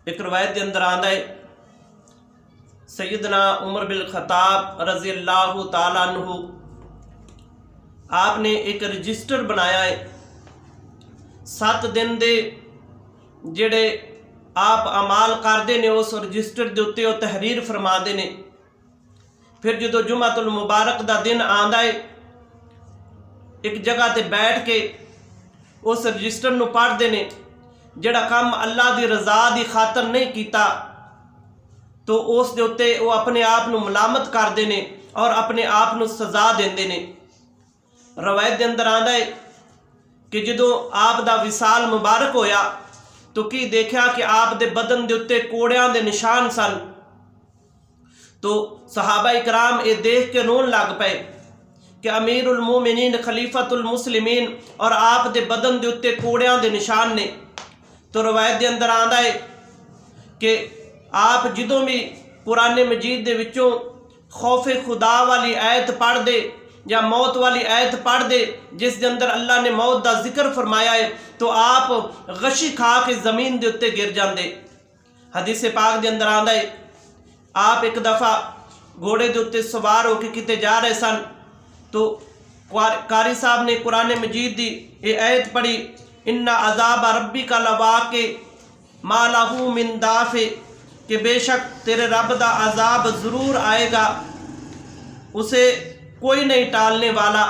ایک روایت کے اندر آندا ہے سیدنا عمر بن خطاب رضی اللہ تعالیٰ عنہ آپ نے ایک رجسٹر بنایا ہے 7 دن دے جڑے آپ عمال کردے نے اس رجسٹر دے اتے وہ تحریر فرما دے نے۔ پھر جدو جمعۃ المبارک دا دن آندا ہے ایک جگہ تے بیٹھ کے اس رجسٹر نو پڑھ دے نے، جڑا کام اللہ دی رضا دی خاطر نہیں کیتا تو اس دے اتے وہ اپنے آپ نو ملامت کر دے نے اور اپنے آپ نو سزا دیندے نے۔ روایت دے اندر آندا ہے کہ جدو آپ دا وصال مبارک ہویا تو کی دیکھا کہ آپ دے بدن دے اتے کوڑیاں دے نشان سن، تو صحابہ اکرام یہ دیکھ کے رون لگ پے کہ امیر المومنین خلیفۃ المسلمین اور آپ دے بدن دے اتے کوڑیاں دے نشان نے۔ تو روایت دے اندر آندا ہے کہ آپ جدوں بھی قرآن مجید دے وچوں خوف خدا والی آیت پڑھ دے یا موت والی آیت پڑھ دے جس دے اندر اللہ نے موت دا ذکر فرمایا ہے تو آپ غشی کھا کے زمین دے اتے گر جاندے۔ حدیث پاک دے اندر آندا ہے آپ ایک دفعہ گھوڑے دے اتے سوار ہو کے کتے جا رہے سن تو قاری صاحب نے قرآن مجید دی یہ آیت پڑھی ان عذاب ربک لواقع ما لہ من دافع، کہ بے شک تیرے رب دا عذاب ضرور آئے گا، اسے کوئی نہیں ٹالنے والا۔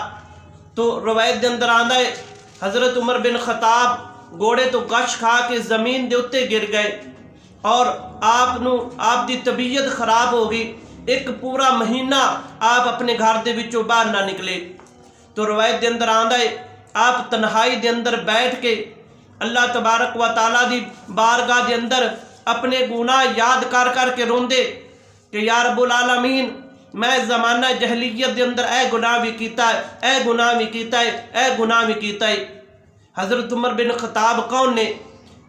تو روایت دے اندر آندا ہے حضرت عمر بن خطاب گھوڑے تو گش کھا کے زمین دے اتے گر گئے اور آپ دی طبیعت خراب ہو گئی، ایک پورا مہینہ آپ اپنے گھر دے وچوں باہر نہ نکلے۔ تو روایت دے اندر آندا ہے آپ تنہائی دے اندر بیٹھ کے اللہ تبارک و تعالیٰ دی بارگاہ دے اندر اپنے گناہ یاد کر کر کے روندے کہ یا رب العالمین میں زمانہ جہلیت دے اندر اے گناہ بھی کیتا ہے، اے گناہ بھی کیتا ہے، اے گناہ بھی کیتا ہے۔ حضرت عمر بن خطاب کون نے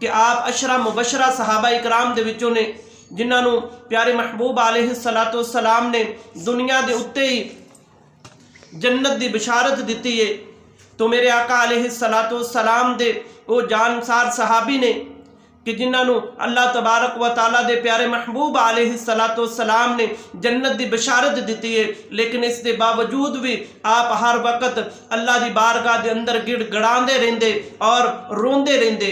کہ آپ عشرہ مبشرہ صحابہ اکرام دے وچوں نے جنہاں نو پیارے محبوب علیہ السلام نے دنیا دے اتے ہی جنت دی بشارت دیتی ہے۔ تو میرے آقا علیہ السلام دے وہ جانسار صحابی نے کہ جنہاں نو اللہ تبارک و تعالیٰ دے پیارے محبوب علیہ السلام نے جنت دی بشارت دیتی ہے، لیکن اس دے باوجود بھی آپ ہر وقت اللہ دی بارگاہ دے اندر گڑ گڑاندے رہندے اور روندے رہندے۔